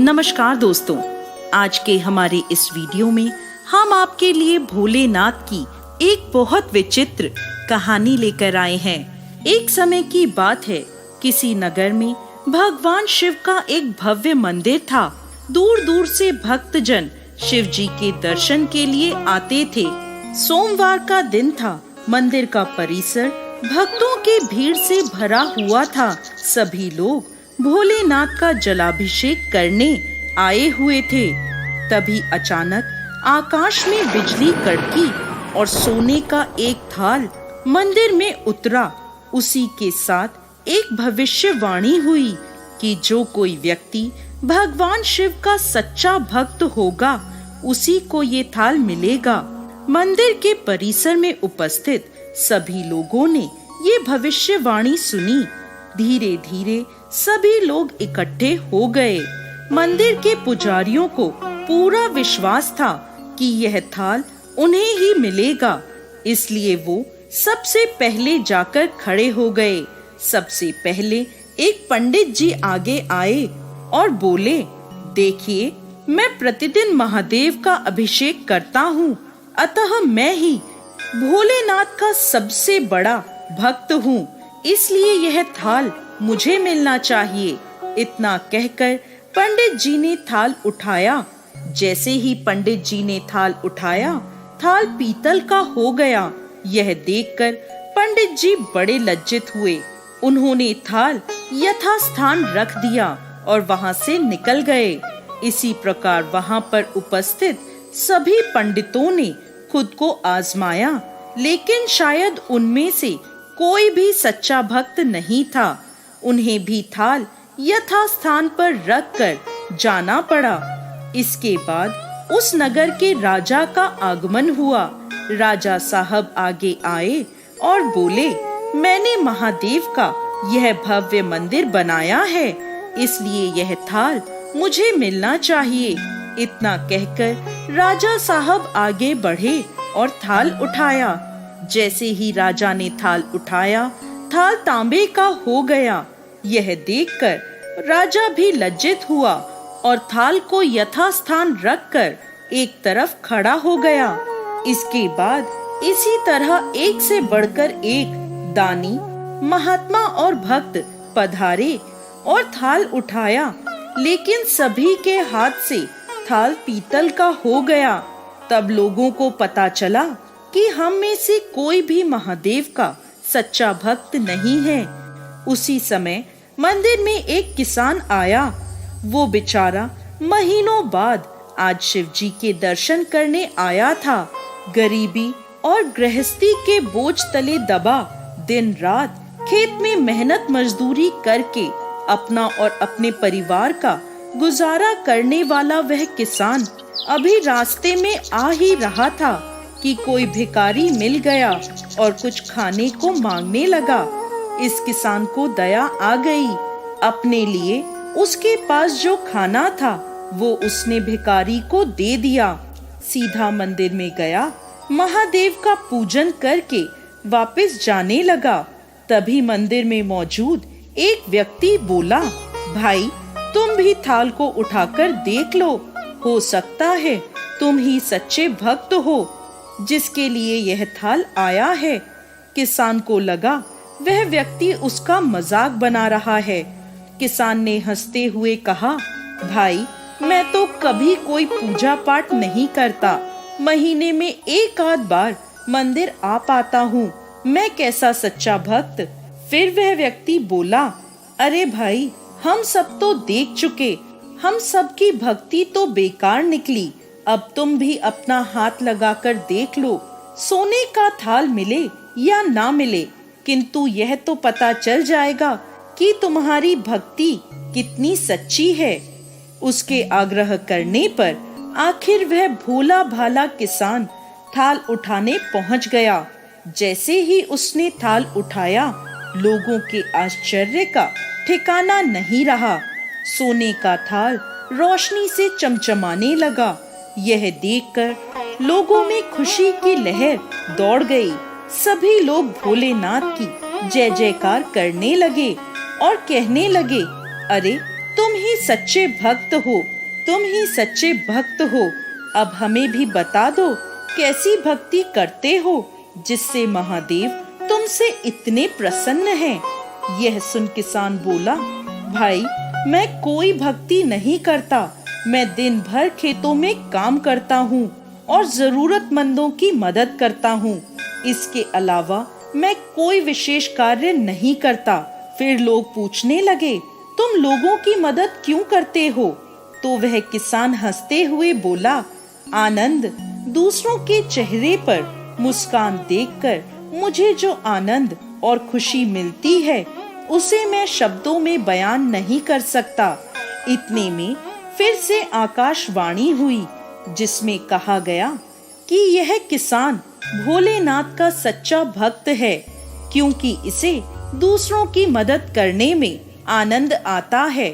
नमस्कार दोस्तों, आज के हमारे इस वीडियो में हम आपके लिए भोलेनाथ की एक बहुत विचित्र कहानी लेकर आए हैं। एक समय की बात है, किसी नगर में भगवान शिव का एक भव्य मंदिर था। दूर दूर से भक्तजन शिव जी के दर्शन के लिए आते थे। सोमवार का दिन था। मंदिर का परिसर भक्तों के भीड़ से भरा हुआ था। सभी लोग भोलेनाथ का जलाभिषेक करने आए हुए थे। तभी अचानक आकाश में बिजली कड़की और सोने का एक थाल मंदिर में उतरा। उसी के साथ एक भविष्यवाणी हुई कि जो कोई व्यक्ति भगवान शिव का सच्चा भक्त होगा, उसी को ये थाल मिलेगा। मंदिर के परिसर में उपस्थित सभी लोगों ने ये भविष्यवाणी सुनी। धीरे धीरे सभी लोग इकट्ठे हो गए। मंदिर के पुजारियों को पूरा विश्वास था कि यह थाल उन्हें ही मिलेगा, इसलिए वो सबसे पहले जाकर खड़े हो गए। सबसे पहले एक पंडित जी आगे आए और बोले, देखिए, मैं प्रतिदिन महादेव का अभिषेक करता हूँ, अतः मैं ही भोलेनाथ का सबसे बड़ा भक्त हूँ, इसलिए यह थाल मुझे मिलना चाहिए। इतना कहकर पंडित जी ने थाल उठाया। जैसे ही पंडित जी ने थाल उठाया, थाल पीतल का हो गया। यह देखकर पंडित जी बड़े लज्जित हुए। उन्होंने थाल यथास्थान रख दिया और वहां से निकल गए। इसी प्रकार वहां पर उपस्थित सभी पंडितों ने खुद को आजमाया, लेकिन शायद उनमें से कोई भी सच्चा भक्त नहीं था। उन्हें भी थाल यथास्थान पर रखकर जाना पड़ा। इसके बाद उस नगर के राजा का आगमन हुआ। राजा साहब आगे आए और बोले, मैंने महादेव का यह भव्य मंदिर बनाया है, इसलिए यह थाल मुझे मिलना चाहिए। इतना कहकर राजा साहब आगे बढ़े और थाल उठाया। जैसे ही राजा ने थाल उठाया, थाल तांबे का हो गया। यह देखकर राजा भी लज्जित हुआ और थाल को यथास्थान रखकर एक तरफ खड़ा हो गया। इसके बाद इसी तरह एक से बढ़कर एक दानी, महात्मा और भक्त पधारे और थाल उठाया, लेकिन सभी के हाथ से थाल पीतल का हो गया। तब लोगों को पता चला कि हम में से कोई भी महादेव का सच्चा भक्त नहीं है। उसी समय मंदिर में एक किसान आया। वो बेचारा महीनों बाद आज शिव जी के दर्शन करने आया था। गरीबी और गृहस्थी के बोझ तले दबा दिन रात खेत में मेहनत मजदूरी करके अपना और अपने परिवार का गुजारा करने वाला वह किसान अभी रास्ते में आ ही रहा था कि कोई भिखारी मिल गया और कुछ खाने को मांगने लगा। इस किसान को दया आ गई। अपने लिए उसके पास जो खाना था वो उसने भिखारी को दे दिया। सीधा मंदिर में गया, महादेव का पूजन करके वापस जाने लगा। तभी मंदिर में मौजूद एक व्यक्ति बोला, भाई, तुम भी थाल को उठाकर देख लो, हो सकता है तुम ही सच्चे भक्त हो जिसके लिए यह थाल आया है। किसान को लगा वह व्यक्ति उसका मजाक बना रहा है। किसान ने हंसते हुए कहा, भाई, मैं तो कभी कोई पूजा पाठ नहीं करता, महीने में एक आध बार मंदिर आ पाता हूँ, मैं कैसा सच्चा भक्त। फिर वह व्यक्ति बोला, अरे भाई, हम सब तो देख चुके, हम सब की भक्ति तो बेकार निकली। अब तुम भी अपना हाथ लगाकर देख लो, सोने का थाल मिले या ना मिले, किंतु यह तो पता चल जाएगा कि तुम्हारी भक्ति कितनी सच्ची है। उसके आग्रह करने पर आखिर वह भोला भाला किसान थाल उठाने पहुंच गया। जैसे ही उसने थाल उठाया, लोगों के आश्चर्य का ठिकाना नहीं रहा। सोने का थाल रोशनी से चमचमाने लगा। यह देखकर लोगों में खुशी की लहर दौड़ गई। सभी लोग भोलेनाथ की जय जयकार करने लगे और कहने लगे, अरे, तुम ही सच्चे भक्त हो, तुम ही सच्चे भक्त हो। अब हमें भी बता दो कैसी भक्ति करते हो जिससे महादेव तुमसे इतने प्रसन्न हैं। यह सुन किसान बोला, भाई मैं कोई भक्ति नहीं करता। मैं दिन भर खेतों में काम करता हूँ और जरूरतमंदों की मदद करता हूँ। इसके अलावा मैं कोई विशेष कार्य नहीं करता। फिर लोग पूछने लगे, तुम लोगों की मदद क्यों करते हो? तो वह किसान हंसते हुए बोला, आनंद, दूसरों के चेहरे पर मुस्कान देखकर मुझे जो आनंद और खुशी मिलती है उसे मैं शब्दों में बयान नहीं कर सकता। इतने में फिर से आकाशवाणी हुई जिसमें कहा गया कि यह किसान भोलेनाथ का सच्चा भक्त है, क्योंकि इसे दूसरों की मदद करने में आनंद आता है।